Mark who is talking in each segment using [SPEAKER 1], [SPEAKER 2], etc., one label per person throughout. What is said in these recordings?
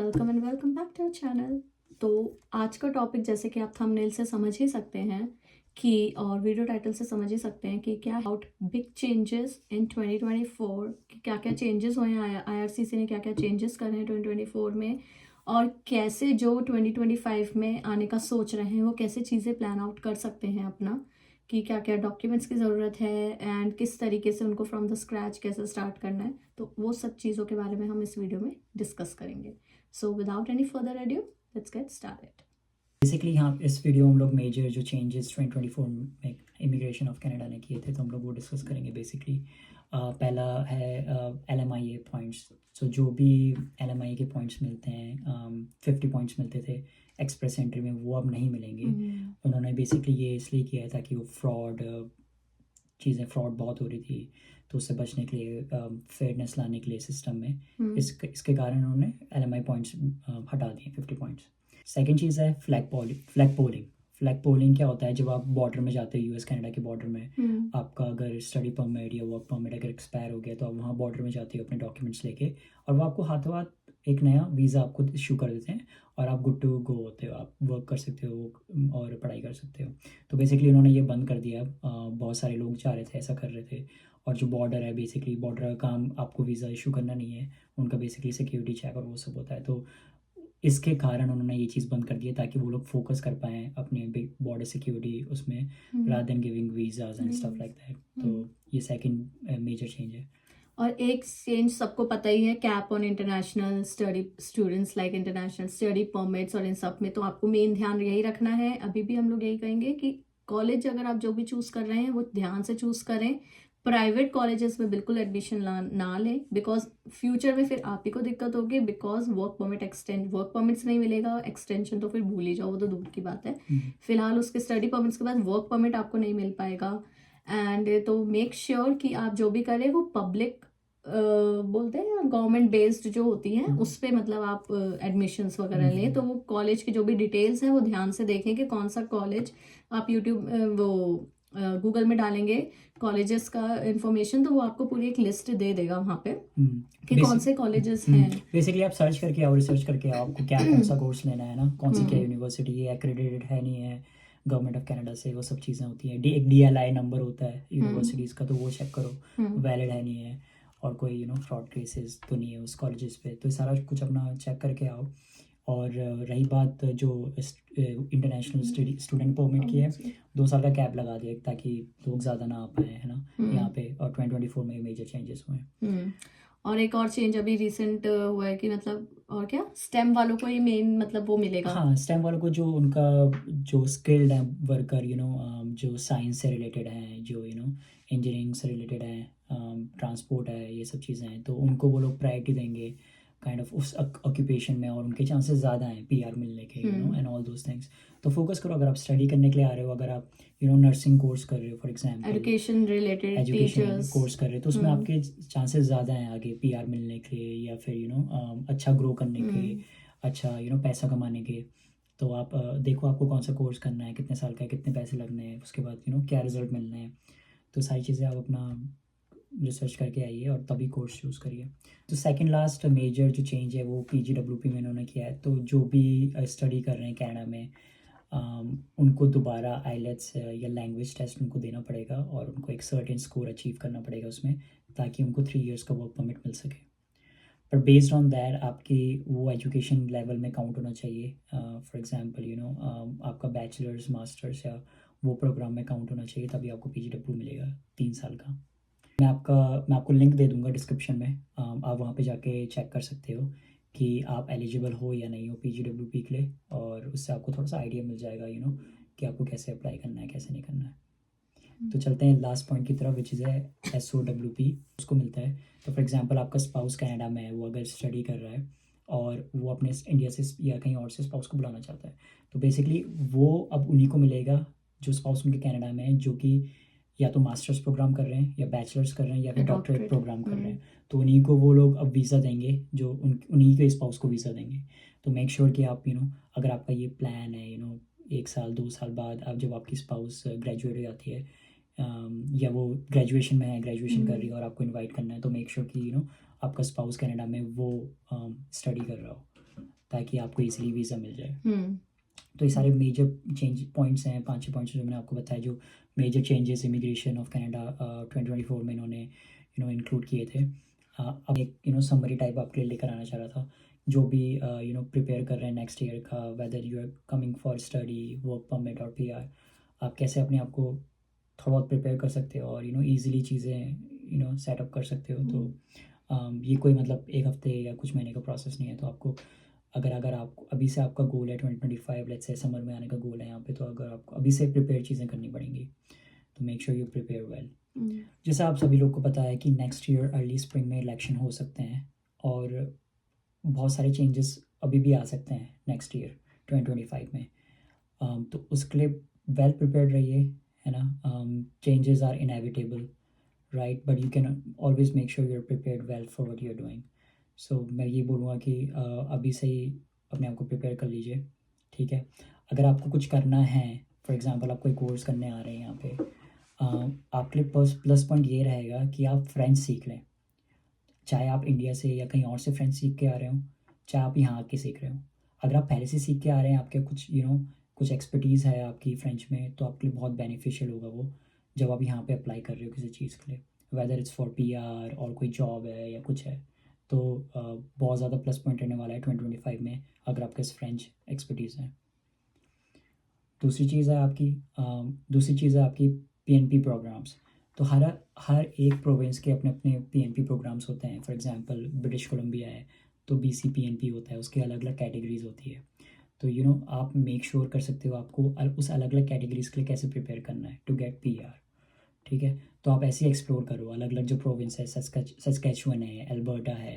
[SPEAKER 1] Welcome and welcome back to our channel. तो आज का टॉपिक जैसे कि आप थंबनेल से समझ ही सकते हैं कि और वीडियो टाइटल से समझ ही सकते हैं कि क्या अबाउट बिग चेंजेस इन 2024 कि क्या क्या चेंजेस हुए हैं, आईआरसीसी ने क्या क्या चेंजेस करे हैं 2024 में, और कैसे जो 2025 में आने का सोच रहे हैं वो कैसे चीज़ें प्लान आउट कर सकते हैं अपना, कि क्या क्या डॉक्यूमेंट्स की ज़रूरत है एंड किस तरीके से उनको फ्रॉम द स्क्रैच कैसे स्टार्ट करना है। तो वो सब चीज़ों के बारे में हम इस वीडियो में डिस्कस करेंगे। So without any further edu let's get started.
[SPEAKER 2] Basically यहाँ इस वीडियो में हम लोग मेजर जो चेंजेस 2024 में इमिग्रेशन ऑफ कनाडा ने किए थे तो हम लोग वो डिस्कस करेंगे। बेसिकली पहला है LMIA पॉइंट्स। सो जो भी LMIA के पॉइंट्स मिलते हैं 50 पॉइंट्स मिलते थे एक्सप्रेस एंट्री में, वो अब नहीं मिलेंगे। उन्होंने बेसिकली ये इसलिए किया था कि वो फ्रॉड बहुत हो रही थी, तो उससे बचने के लिए फेयरनेस लाने के लिए सिस्टम में इसके कारण उन्होंने LMI पॉइंट्स हटा दिए 50 पॉइंट्स। सेकेंड चीज़ है फ्लैग पोलिंग। फ्लैग पोलिंग क्या होता है, जब आप बॉर्डर में जाते हो यूएस कनाडा के बॉर्डर में, आपका अगर स्टडी परमिट या वर्क परमिट अगर एक्सपायर हो गया तो आप वहाँ बॉर्डर में जाते हो अपने डॉक्यूमेंट्स लेके, और वो आपको हाथों हाथ एक नया वीज़ा आपको इशू कर देते हैं और आप गुड टू गो होते हो, आप वर्क कर सकते हो और पढ़ाई कर सकते हो। तो बेसिकली उन्होंने ये बंद कर दिया। बहुत सारे लोग जा रहे थे, ऐसा कर रहे थे। और जो बॉर्डर है, बेसिकली बॉर्डर का काम आपको वीज़ा इशू करना नहीं है, उनका बेसिकली सिक्योरिटी चेक और वो सब होता है। तो इसके कारण उन्होंने ये चीज़ बंद कर दी है ताकि वो लोग फोकस कर पाएँ अपने बिग बॉर्डर सिक्योरिटी उसमें, rather than giving visas and stuff like that. तो ये सेकंड मेजर चेंज है।
[SPEAKER 1] और एक चेंज सबको पता ही है, cap on international study students like international study permits, और इन सब में तो आपको मेन ध्यान यही रखना है। अभी भी हम लोग यही कहेंगे कि कॉलेज अगर आप जो भी चूज कर रहे हैं वो ध्यान से चूज करें। प्राइवेट कॉलेजेस में बिल्कुल एडमिशन ना लें, बिकॉज फ्यूचर में फिर आप ही को दिक्कत होगी, बिकॉज वर्क परमिट्स नहीं मिलेगा, एक्सटेंशन तो फिर भूल ही जाओ, वो तो दूर की बात है। फिलहाल उसके स्टडी परमिट्स के बाद वर्क परमिट आपको नहीं मिल पाएगा। एंड तो मेक श्योर कि आप जो भी करें वो पब्लिक बोलते हैं गवर्नमेंट बेस्ड जो होती हैं उस पे मतलब आप एडमिशन्स वगैरह लें। तो वो कॉलेज की जो भी डिटेल्स हैं वो ध्यान से देखें कि कौन सा कॉलेज, आप यूट्यूब वो गूगल में डालेंगे कॉलेजेस का इंफॉर्मेशन, तो वो आपको पूरी एक लिस्ट दे देगा वहाँ पे कि कौन से कॉलेजेस हैं।
[SPEAKER 2] बेसिकली आप सर्च करके आओ, रिसर्च करके आओ, आपको क्या कौन सा कोर्स लेना है ना, कौन सी क्या यूनिवर्सिटी है, एक्रेडिटेड है नहीं है गवर्नमेंट ऑफ कनाडा से, वो सब चीज़ें होती हैं। एक DLI नंबर होता है यूनिवर्सिटीज़ का, तो वो चेक करो वैलिड है नहीं है, और कोई फ्रॉड केसेस तो नहीं है उस कॉलेजेस पे। तो सारा कुछ अपना चेक करके आओ। और रही बात जो इंटरनेशनल स्टूडेंट परमिट की है, 2 साल का कैप लगा दिया ताकि लोग ज़्यादा ना आ पाए, है ना, यहाँ पे। और 2024 में मेजर चेंजेस हुए हैं।
[SPEAKER 1] और एक और चेंज अभी रिसेंट हुआ है कि मतलब, और क्या, स्टेम वालों को ये मेन मतलब वो मिलेगा।
[SPEAKER 2] हाँ, स्टेम वालों को जो उनका जो स्किल्ड है वर्कर, जो साइंस से रिलेटेड हैं, जो इंजीनियरिंग से रिलेटेड हैं, ट्रांसपोर्ट है, ये सब चीज़ें हैं, तो उनको वो लोग प्रायोरिटी देंगे काइंड ऑफ उस ऑक्यूपेशन में, और उनके चांसेस ज़्यादा हैं PR मिलने के, एंड ऑल दोज थिंग्स। तो फोकस करो, अगर आप स्टडी करने के लिए आ रहे हो, अगर आप नर्सिंग कोर्स कर रहे हो for example,
[SPEAKER 1] education related
[SPEAKER 2] course कर रहे हो, तो उसमें आपके चांसेस ज़्यादा हैं आगे PR मिलने के लिए, या फिर अच्छा ग्रो करने के, अच्छा पैसा कमाने के। तो आप देखो आपको कौन सा कोर्स करना है, कितने साल का है, कितने पैसे लगने हैं, उसके बाद क्या रिजल्ट मिलना है। तो सारी चीज़ें आप अपना रिसर्च करके आइए और तभी कोर्स चूज़ करिए। तो सेकंड लास्ट मेजर जो चेंज है वो PGWP में इन्होंने किया है। तो जो भी स्टडी कर रहे हैं कनाडा में, उनको दोबारा IELTS या लैंग्वेज टेस्ट उनको देना पड़ेगा, और उनको एक सर्टेन स्कोर अचीव करना पड़ेगा उसमें, ताकि उनको 3 इयर्स का वर्क परमिट मिल सके। पर बेस्ड ऑन दैट आपकी वो एजुकेशन लेवल में काउंट होना चाहिए। फॉर एग्जांपल आपका बैचलर्स मास्टर्स या वो प्रोग्राम में काउंट होना चाहिए, तभी आपको PGW मिलेगा 3 साल का। मैं आपको लिंक दे दूंगा डिस्क्रिप्शन में, आप वहाँ पे जाके चेक कर सकते हो कि आप एलिजिबल हो या नहीं हो PGWP के लिए, और उससे आपको थोड़ा सा आइडिया मिल जाएगा कि आपको कैसे अप्लाई करना है, कैसे नहीं करना है। तो चलते हैं लास्ट पॉइंट की तरफ, विच इज़ है SOWP। उसको मिलता है, तो फॉर एग्जांपल आपका स्पाउस कनाडा में है, वो अगर स्टडी कर रहा है और वो अपने इंडिया से या कहीं और से स्पाउस को बुलाना चाहता है, तो बेसिकली वो अब उन्हीं को मिलेगा जो स्पाउस उनके कनाडा में है, जो कि या तो मास्टर्स प्रोग्राम कर रहे हैं, या बैचलर्स कर रहे हैं, या फिर डॉक्टरेट प्रोग्राम कर रहे हैं। तो उन्हीं को वो लोग अब वीज़ा देंगे, जो उन्हीं के स्पाउस को वीज़ा देंगे। तो मेक श्योर कि आप अगर आपका ये प्लान है 1 साल 2 साल बाद, अब जब आपकी स्पाउस ग्रेजुएट हो जाती है, या वो ग्रेजुएशन में है, ग्रेजुएशन कर रही है और आपको इनवाइट करना है, तो मेक श्योर कि आपका स्पाउस कनाडा में वो स्टडी कर रहा हो। ताकि आपको इजीली वीज़ा मिल जाए।
[SPEAKER 1] हम्म
[SPEAKER 2] तो ये सारे मेजर चेंज पॉइंट्स हैं, 5-6 पॉइंट्स जो मैंने आपको बताया, जो major changes immigration of Canada 2024 में इन्होंने इंक्लूड किए थे। अब एक समरी टाइप आपके लिए लेकर आना चाह रहा था, जो भी प्रिपेयर कर रहे हैं नेक्स्ट ईयर का, whether you are coming for study, work permit और PR, आप कैसे अपने आप को थोड़ा बहुत प्रिपेयर कर सकते हो और ईज़िली चीज़ें सेटअप कर सकते हो। तो ये कोई मतलब एक हफ्ते या कुछ महीने का प्रोसेस नहीं है। तो आपको अगर आप अभी से आपका गोल है 2025, लेट्स से समर में आने का गोल है यहाँ पे, तो अगर आपको अभी से प्रिपेयर चीज़ें करनी पड़ेंगी, तो make sure you prepare well. जैसा आप सभी लोग को पता है कि नेक्स्ट ईयर अर्ली स्प्रिंग में इलेक्शन हो सकते हैं और बहुत सारे चेंजेस अभी भी आ सकते हैं नेक्स्ट ईयर 2025 में। तो उसके लिए वेल प्रिपेयर्ड रहिए, है ना। Changes are inevitable, right, but you can always make sure you are prepared well for what you are doing. So मैं ये बोलूँगा कि अभी से ही अपने आप को प्रिपेयर कर लीजिए, ठीक है। अगर आपको कुछ करना है, फॉर एग्जांपल आप कोई कोर्स करने आ रहे हैं यहाँ पे, आपके लिए प्लस पॉइंट ये रहेगा कि आप फ्रेंच सीख लें, चाहे आप इंडिया से या कहीं और से फ्रेंच सीख के आ रहे हो, चाहे आप यहाँ आके सीख रहे हो। अगर आप पहले से सीख के आ रहे हैं, आपके कुछ कुछ एक्सपर्टीज़ है आपकी फ्रेंच में, तो आपके लिए बहुत बेनिफिशियल होगा वो, जब आप यहाँ पे अप्लाई कर रहे हो किसी चीज़ के लिए, वेदर इट्स फॉर PR और कोई जॉब है या कुछ है। तो बहुत ज़्यादा प्लस पॉइंट रहने वाला है 2025 में, अगर आपके पास फ्रेंच एक्सपर्टीज़ है। दूसरी चीज़ है आपकी PNP प्रोग्राम्स। तो हर एक प्रोविंस के अपने अपने PNP प्रोग्राम्स होते हैं। फॉर एग्जांपल ब्रिटिश कोलंबिया है तो BC PNP होता है, उसके अलग अलग कैटेगरीज होती है। तो आप मेक श्योर कर सकते हो आपको उस अलग अलग कैटेगरीज के लिए कैसे प्रिपेयर करना है टू गेट PR, ठीक है। तो आप ऐसे एक्सप्लोर करो अलग अलग जो प्रोविंस है, सस्कैचुअन है, एल्बर्टा है,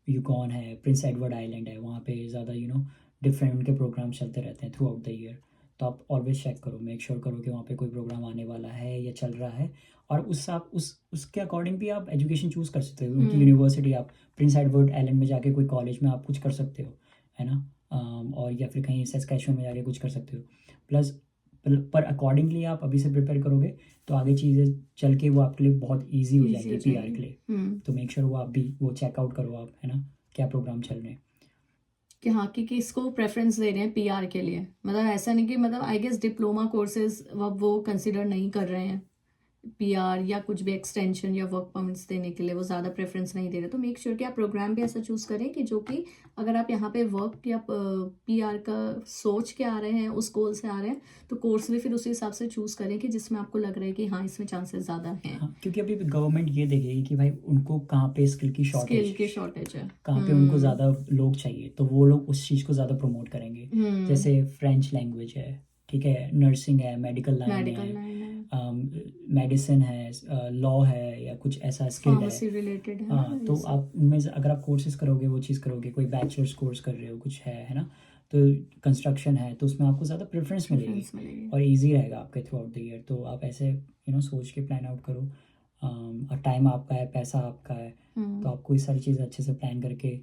[SPEAKER 2] यूकॉन है, प्रिंस एडवर्ड आइलैंड है, वहाँ पे ज़्यादा डिफरेंट उनके प्रोग्राम चलते रहते हैं थ्रू आउट द ईयर। तो आप ऑलवेज चेक करो, मेक श्योर करो कि वहाँ पे कोई प्रोग्राम आने वाला है या चल रहा है, और उसके अकॉर्डिंग भी आप एजुकेशन चूज़ कर सकते हो। उनकी यूनिवर्सिटी, आप प्रिंस एडवर्ड आइलैंड में जाके कोई कॉलेज में आप कुछ कर सकते हो, है ना। और या फिर कहीं सस्कैचुअन में जाके कुछ कर सकते हो। प्लस पर अकॉर्डिंगली आप अभी से प्रिपेयर करोगे तो आगे चीज़ें चल के वो आपके लिए बहुत ईजी हो जाएंगी PR के लिए। तो मेक श्योर वो आप भी वो चेकआउट करो आप, है ना, क्या प्रोग्राम चल रहे हैं
[SPEAKER 1] कि हाँ कि किसको प्रेफरेंस दे रहे हैं PR के लिए। मतलब ऐसा नहीं कि मतलब आई गेस डिप्लोमा कोर्सेज वो कंसिडर नहीं कर रहे हैं PR या कुछ भी एक्सटेंशन या वर्क परमिट्स देने के लिए, वो ज़्यादा प्रेफरेंस नहीं दे रहे। तो मेक श्योर कि आप प्रोग्राम भी ऐसा चूज़ करें कि जो कि अगर आप यहाँ पे वर्क या PR का सोच के आ रहे हैं, उस गोल से आ रहे हैं, तो कोर्स भी फिर उसी हिसाब से चूज़ करें कि जिसमें आपको लग रहा है कि हाँ इसमें चांसेस ज़्यादा हैं।
[SPEAKER 2] हाँ, क्योंकि अभी गवर्नमेंट ये देखेगी कि भाई उनको कहाँ पे स्किल की
[SPEAKER 1] शॉर्टेज है,
[SPEAKER 2] कहाँ पे उनको ज़्यादा लोग चाहिए, तो वो लोग उस चीज़ को ज़्यादा प्रमोट करेंगे। जैसे फ्रेंच लैंग्वेज है, ठीक है, नर्सिंग है, मेडिकल लाइन है, मेडिसिन है, लॉ है, या कुछ ऐसा स्किल है,
[SPEAKER 1] रिलेटेड है।
[SPEAKER 2] हाँ। तो आप उनमें से अगर आप कोर्सेज करोगे, वो चीज़ करोगे, कोई बैचलर्स कोर्स कर रहे हो, कुछ है ना, तो कंस्ट्रक्शन है, तो उसमें आपको ज़्यादा प्रेफरेंस मिलेगी और इजी रहेगा आपके थ्रू आउट द ईयर। तो आप ऐसे सोच के प्लान आउट करो। और टाइम आपका है, पैसा आपका है, तो आपको ये सारी चीज़ें अच्छे से प्लान करके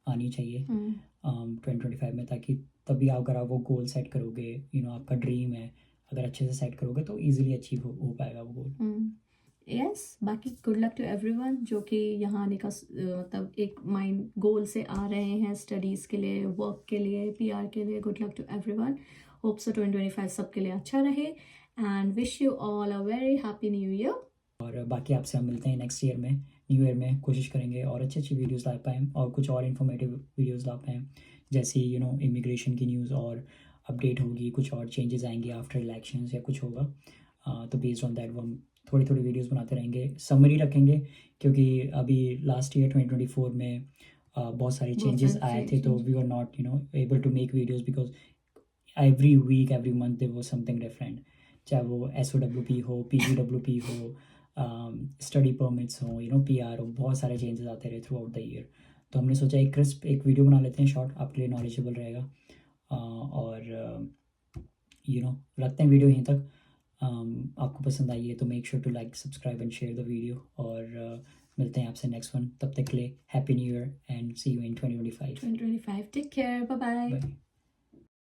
[SPEAKER 2] आनी चाहिए 2025 में, ताकि तभी अगर आप वो गोल सेट करोगे, आपका ड्रीम है, अगर अच्छे से सेट करोगे तो इजीली अचीव हो पाएगा वो गोल।
[SPEAKER 1] यस, बाकी गुड लक टू एवरीवन जो कि यहाँ आने का मतलब एक माइंड गोल से आ रहे हैं स्टडीज़ के लिए, वर्क के लिए, PR के लिए। Good luck to everyone, hope so 2025 सबके लिए अच्छा रहे and wish you all a very happy new year.
[SPEAKER 2] और बाकी आपसे हम मिलते हैं नेक्स्ट ईयर में, न्यू ईयर में कोशिश करेंगे और अच्छी अच्छी वीडियोस ला पाएँ और कुछ और इन्फॉर्मेटिव वीडियोस ला पाएँ, जैसे इमिग्रेशन की न्यूज़ और अपडेट होगी, कुछ और चेंजेस आएंगे आफ्टर इलेक्शंस या कुछ होगा। तो बेस्ड ऑन दैट वो हम थोड़ी थोड़ी वीडियोस बनाते रहेंगे, समरी रखेंगे, क्योंकि अभी लास्ट ईयर 2024 में बहुत सारे चेंजेस आए थे, तो we are not able to make videos because every week every month there was something different, चाहे वो SOWP हो, PGWP हो, स्टडी परमिट्स हो, PR हो, बहुत सारे चेंजेस आते रहे थ्रू आउट द ईयर। तो हमने सोचा एक वीडियो बना लेते हैं शॉर्ट, आपके लिए नॉलेजेबल रहेगा। और रखते हैं वीडियो यहीं तक। आपको पसंद आई है तो make sure to like, subscribe and share the video, और मिलते हैं आपसे नेक्स्ट वन। तब तक के लिए happy new year and see you in 2025।
[SPEAKER 1] Take care, bye bye.